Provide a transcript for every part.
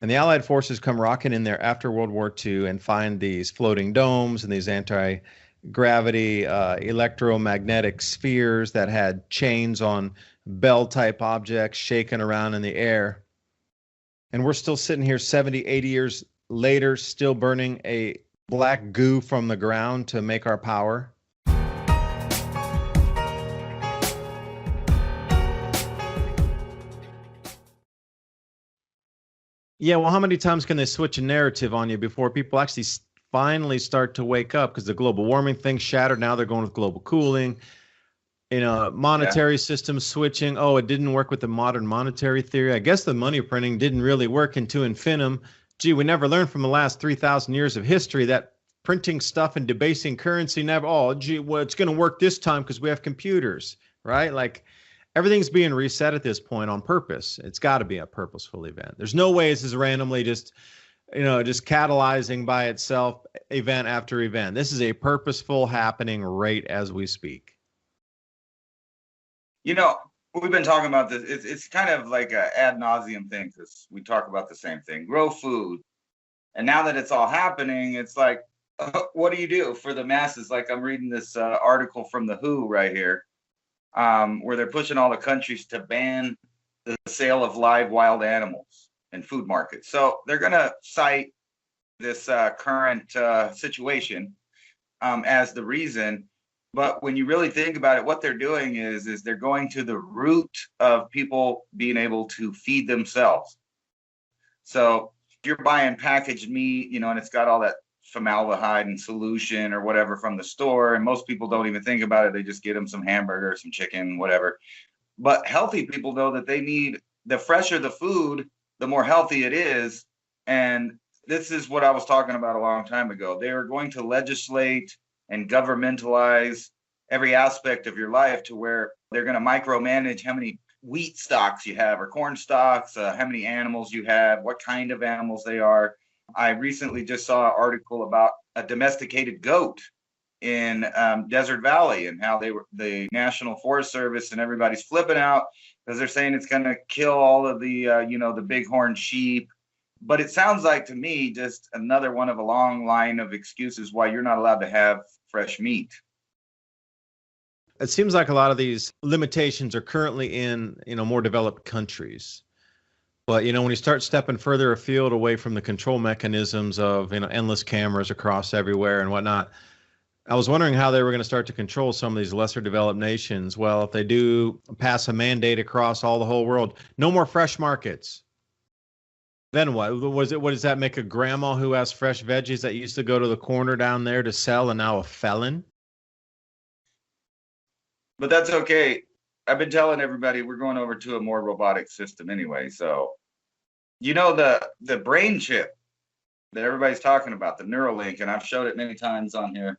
And the Allied forces come rocking in there after World War II and find these floating domes and these anti-gravity electromagnetic spheres that had chains on bell-type objects shaking around in the air. And we're still sitting here 70, 80 years later, still burning a black goo from the ground to make our power. Yeah, well, how many times can they switch a narrative on you before people actually finally start to wake up? Because the global warming thing shattered. Now they're going with global cooling. Monetary system switching. Oh, it didn't work with the modern monetary theory. I guess the money printing didn't really work into infinitum. Gee, we never learned from the last 3,000 years of history that printing stuff and debasing currency never, it's going to work this time because we have computers, right? Like, everything's being reset at this point on purpose. It's got to be a purposeful event. There's no way this is randomly just catalyzing by itself event after event. This is a purposeful happening right as we speak. We've been talking about this. It's kind of like a ad nauseum thing because we talk about the same thing, grow food. And now that it's all happening, it's like, what do you do for the masses? Like I'm reading this article from the WHO right here. Where they're pushing all the countries to ban the sale of live wild animals in food markets. So they're going to cite this current situation as the reason. But when you really think about it, what they're doing is they're going to the root of people being able to feed themselves. So if you're buying packaged meat, and it's got all that formaldehyde and solution or whatever from the store, and most people don't even think about it. They just get them some hamburger, some chicken, whatever. But healthy people know that they need, the fresher the food, the more healthy it is. And this is what I was talking about a long time ago. They are going to legislate and governmentalize every aspect of your life to where they're going to micromanage how many wheat stocks you have or corn stocks, how many animals you have, what kind of animals they are. I recently just saw an article about a domesticated goat in Desert Valley and how the National Forest Service and everybody's flipping out because they're saying it's going to kill all of the, the bighorn sheep. But it sounds like to me just another one of a long line of excuses why you're not allowed to have fresh meat. It seems like a lot of these limitations are currently in, more developed countries. But, when you start stepping further afield away from the control mechanisms of, endless cameras across everywhere and whatnot, I was wondering how they were going to start to control some of these lesser developed nations. Well, if they do pass a mandate across the whole world, no more fresh markets. Then what? What does that make a grandma who has fresh veggies that used to go to the corner down there to sell and now a felon? But that's okay. I've been telling everybody we're going over to a more robotic system anyway. So, the brain chip that everybody's talking about, the Neuralink, and I've showed it many times on here.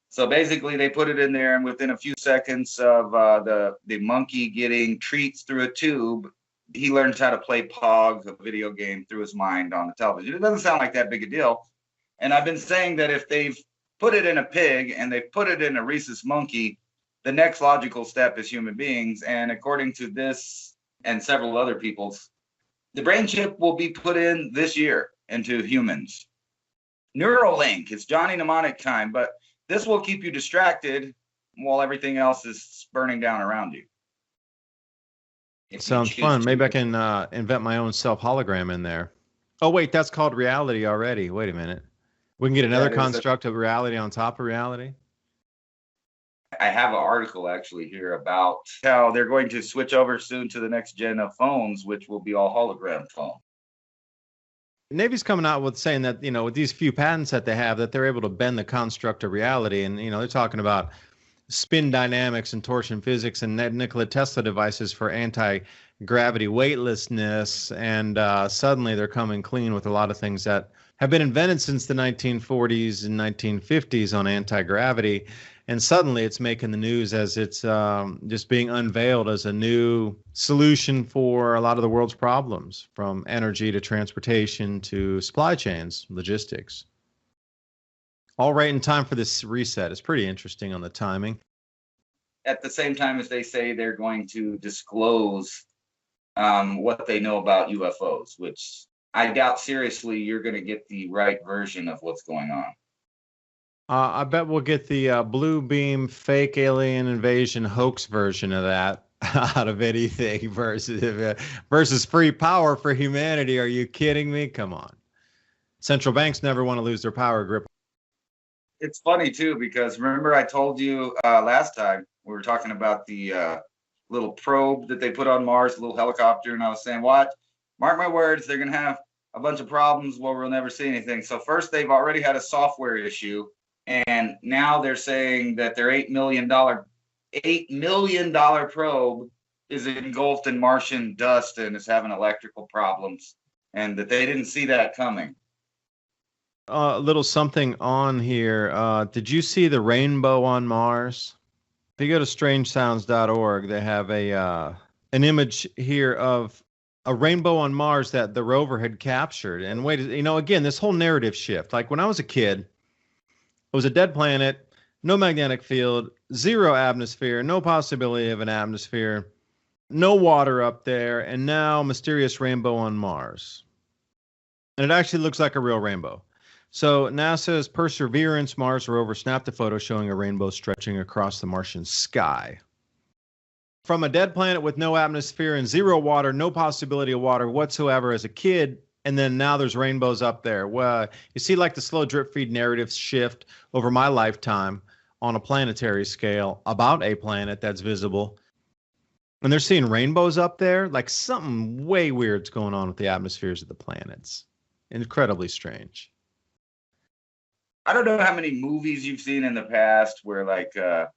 So basically they put it in there, and within a few seconds of the monkey getting treats through a tube, he learns how to play Pog, a video game, through his mind on the television. It doesn't sound like that big a deal. And I've been saying that if they've put it in a pig and they've put it in a rhesus monkey, the next logical step is human beings. And according to this and several other people's, the brain chip will be put in this year into humans. Neuralink, it's Johnny Mnemonic time, but this will keep you distracted while everything else is burning down around you. It sounds fun. Maybe I can invent my own self-hologram in there. Oh, wait, that's called reality already. Wait a minute. We can get another construct of reality on top of reality? I have an article actually here about how they're going to switch over soon to the next gen of phones, which will be all hologram phone. Navy's coming out with saying that, with these few patents that they have, that they're able to bend the construct of reality. And, they're talking about spin dynamics and torsion physics and Nikola Tesla devices for anti-gravity weightlessness. And suddenly they're coming clean with a lot of things that have been invented since the 1940s and 1950s on anti-gravity. And suddenly it's making the news as it's just being unveiled as a new solution for a lot of the world's problems, from energy to transportation to supply chains, logistics. All right in time for this reset. It's pretty interesting on the timing. At the same time as they say they're going to disclose what they know about UFOs, which I doubt seriously you're going to get the right version of what's going on. I bet we'll get the Bluebeam fake alien invasion hoax version of that out of anything versus free power for humanity. Are you kidding me? Come on. Central banks never want to lose their power grip. It's funny too, because remember I told you last time we were talking about the little probe that they put on Mars, a little helicopter, and I was saying, watch, mark my words, they're going to have a bunch of problems where we'll never see anything. So first, they've already had a software issue, and now they're saying that their $8 million probe is engulfed in Martian dust and is having electrical problems, and that they didn't see that coming. A little something on here. Did you see the rainbow on Mars? If you go to strangesounds.org, they have an image here of a rainbow on Mars that the rover had captured. And wait, again, this whole narrative shift. Like when I was a kid, it was a dead planet, no magnetic field, zero atmosphere, no possibility of an atmosphere, no water up there, and now mysterious rainbow on Mars. And it actually looks like a real rainbow. So NASA's Perseverance Mars rover snapped a photo showing a rainbow stretching across the Martian sky. From a dead planet with no atmosphere and zero water, no possibility of water whatsoever as a kid, and then now there's rainbows up there. Well, you see like the slow drip feed narrative shift over my lifetime on a planetary scale about a planet that's visible. And they're seeing rainbows up there, like something way weird's going on with the atmospheres of the planets. Incredibly strange. I don't know how many movies you've seen in the past where like the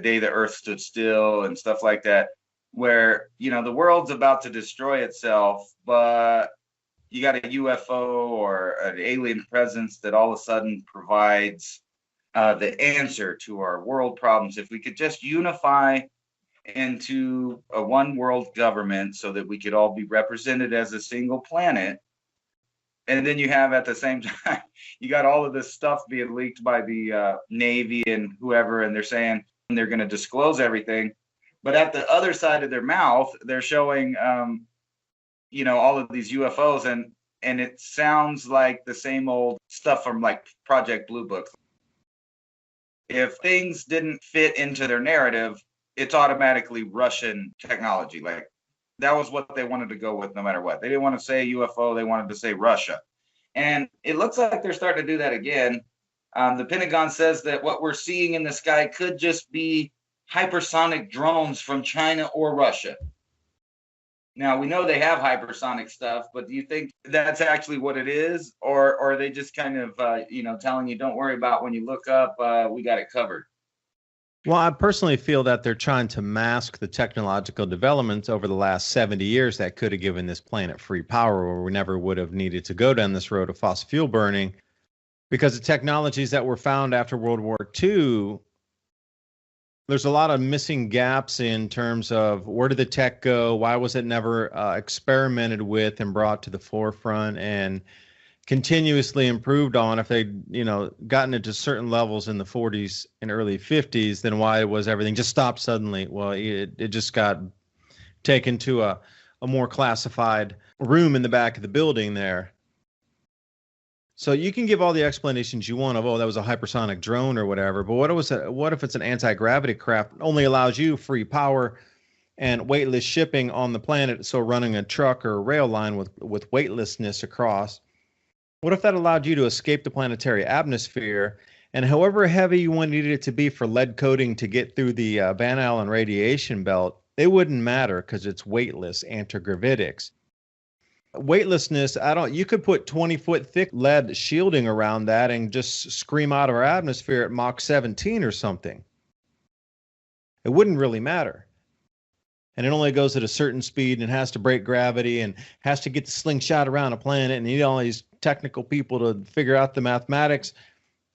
day the Earth stood still and stuff like that, where the world's about to destroy itself, but you got a UFO or an alien presence that all of a sudden provides the answer to our world problems. If we could just unify into a one world government so that we could all be represented as a single planet. And then you have at the same time, you got all of this stuff being leaked by the Navy and whoever, and they're saying they're going to disclose everything. But at the other side of their mouth, they're showing, all of these UFOs, and it sounds like the same old stuff from like Project Bluebook. If things didn't fit into their narrative, it's automatically Russian technology. Like, that was what they wanted to go with no matter what. They didn't want to say UFO. They wanted to say Russia. And it looks like they're starting to do that again. The Pentagon says that what we're seeing in the sky could just be hypersonic drones from China or Russia. Now, we know they have hypersonic stuff, but do you think that's actually what it is? Or are they just kind of, telling you, don't worry about when you look up, we got it covered? Well, I personally feel that they're trying to mask the technological developments over the last 70 years that could have given this planet free power, where we never would have needed to go down this road of fossil fuel burning, because the technologies that were found after World War II, there's a lot of missing gaps in terms of where did the tech go? Why was it never experimented with and brought to the forefront and continuously improved on? If they gotten into certain levels in the 40s and early 50s, then why was everything just stopped suddenly? Well, it just got taken to a more classified room in the back of the building there. So you can give all the explanations you want of, that was a hypersonic drone or whatever, but what if it's an anti-gravity craft, only allows you free power and weightless shipping on the planet, so running a truck or a rail line with weightlessness across? What if that allowed you to escape the planetary atmosphere, and however heavy you wanted it to be for lead coating to get through the Van Allen radiation belt, it wouldn't matter because it's weightless, anti-gravitics. Weightlessness, you could put 20-foot thick lead shielding around that and just scream out of our atmosphere at Mach 17 or something. It wouldn't really matter. And it only goes at a certain speed and has to break gravity and has to get the slingshot around a planet and need all these technical people to figure out the mathematics,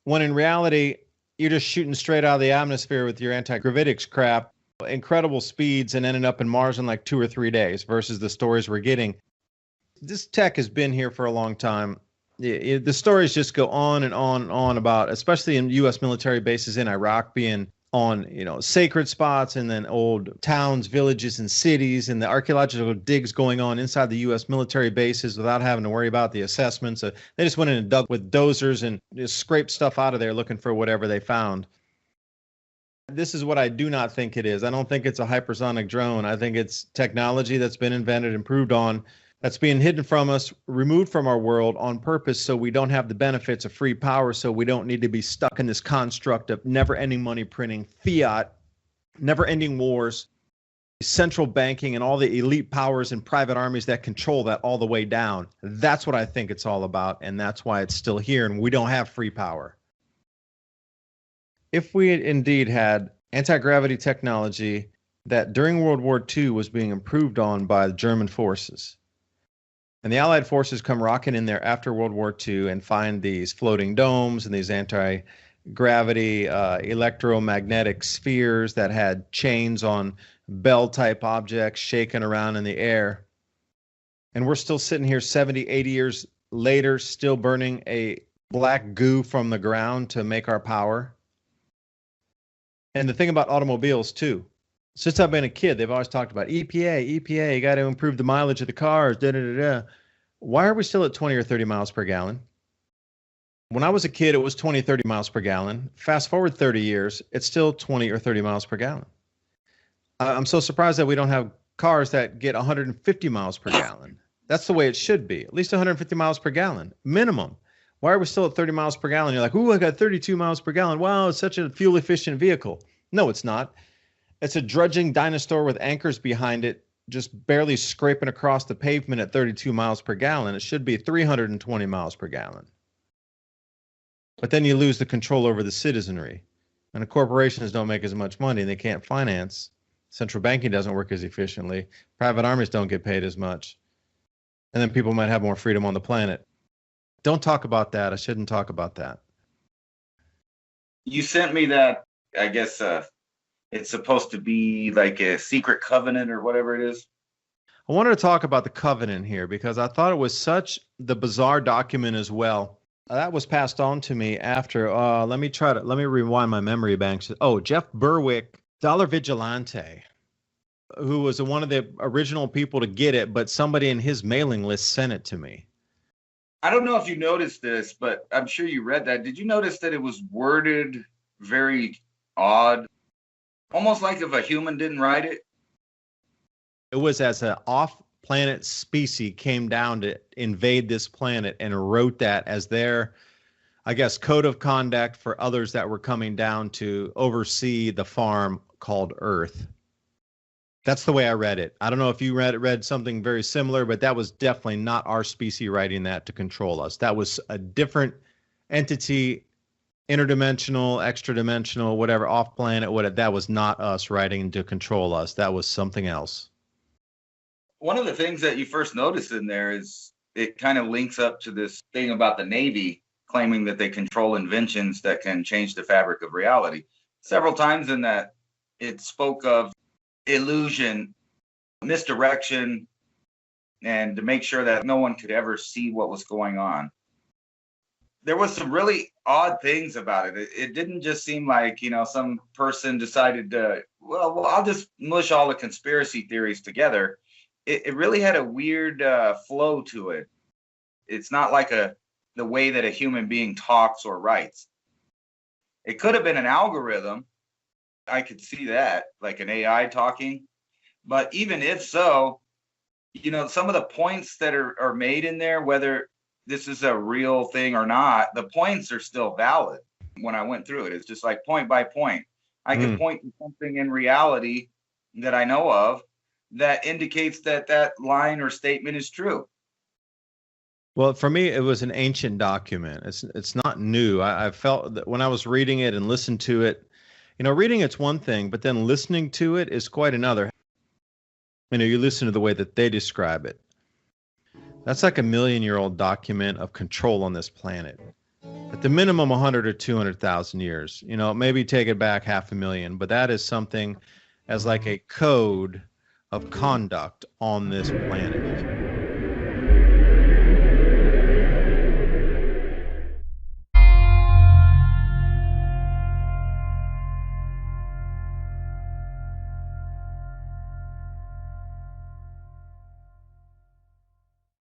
when in reality, you're just shooting straight out of the atmosphere with your anti-gravitics crap, incredible speeds, and ending up in Mars in like 2 or 3 days versus the stories we're getting. This tech has been here for a long time. The stories just go on and on and on about, especially in U.S. military bases in Iraq being on, sacred spots, and then old towns, villages, and cities, and the archaeological digs going on inside the U.S. military bases without having to worry about the assessments. They just went in and dug with dozers and just scraped stuff out of there looking for whatever they found. This is what I do not think it is. I don't think it's a hypersonic drone. I think it's technology that's been invented, improved on, that's being hidden from us, removed from our world on purpose, so we don't have the benefits of free power, so we don't need to be stuck in this construct of never-ending money printing, fiat, never-ending wars, central banking, and all the elite powers and private armies that control that all the way down. That's what I think it's all about, and that's why it's still here, and we don't have free power. If we indeed had anti-gravity technology that during World War II was being improved on by the German forces, and the Allied forces come rocking in there after World War II and find these floating domes and these anti-gravity electromagnetic spheres that had chains on bell-type objects shaking around in the air. And we're still sitting here 70, 80 years later, still burning a black goo from the ground to make our power. And the thing about automobiles, too, since I've been a kid, they've always talked about EPA, you got to improve the mileage of the cars, da-da-da-da. Why are we still at 20 or 30 miles per gallon? When I was a kid, it was 20, 30 miles per gallon. Fast forward 30 years, it's still 20 or 30 miles per gallon. I'm so surprised that we don't have cars that get 150 miles per gallon. That's the way it should be, at least 150 miles per gallon, minimum. Why are we still at 30 miles per gallon? You're like, ooh, I got 32 miles per gallon. Wow, it's such a fuel-efficient vehicle. No, it's not. It's a drudging dinosaur with anchors behind it, just barely scraping across the pavement at 32 miles per gallon. It should be 320 miles per gallon. But then you lose the control over the citizenry. And the corporations don't make as much money, and they can't finance. Central banking doesn't work as efficiently. Private armies don't get paid as much. And then people might have more freedom on the planet. Don't talk about that. I shouldn't talk about that. You sent me that, I guess, it's supposed to be like a secret covenant or whatever it is. I wanted to talk about the covenant here because I thought it was such the bizarre document as well. That was passed on to me after, let me rewind my memory banks. Oh, Jeff Berwick, Dollar Vigilante, who was one of the original people to get it, but somebody in his mailing list sent it to me. I don't know if you noticed this, but I'm sure you read that. Did you notice that it was worded very odd? Almost like if a human didn't write it. It was as an off-planet species came down to invade this planet and wrote that as their, I guess, code of conduct for others that were coming down to oversee the farm called Earth. That's the way I read it. I don't know if you read something very similar, but that was definitely not our species writing that to control us. That was a different entity, interdimensional, extra-dimensional, whatever, off-planet, whatever. That was not us writing to control us. That was something else. One of the things that you first notice in there is it kind of links up to this thing about the Navy claiming that they control inventions that can change the fabric of reality. Several times in that, it spoke of illusion, misdirection, and to make sure that no one could ever see what was going on. There was some really odd things about it. It didn't just seem like, some person decided to, well, I'll just mush all the conspiracy theories together. It really had a weird flow to it. It's not like the way that a human being talks or writes. It could have been an algorithm. I could see that, like an AI talking. But even if so, some of the points that are made in there, whether this is a real thing or not, the points are still valid. When I went through it, it's just like point by point. I could point to something in reality that I know of that indicates that line or statement is true. Well, for me, it was an ancient document. It's not new. I felt that when I was reading it and listened to it, reading it's one thing, but then listening to it is quite another. You listen to the way that they describe it. That's like a 1,000,000-year-old document of control on this planet. At the minimum, 100 or 200,000 years. Maybe take it back 500,000, but that is something as like a code of conduct on this planet.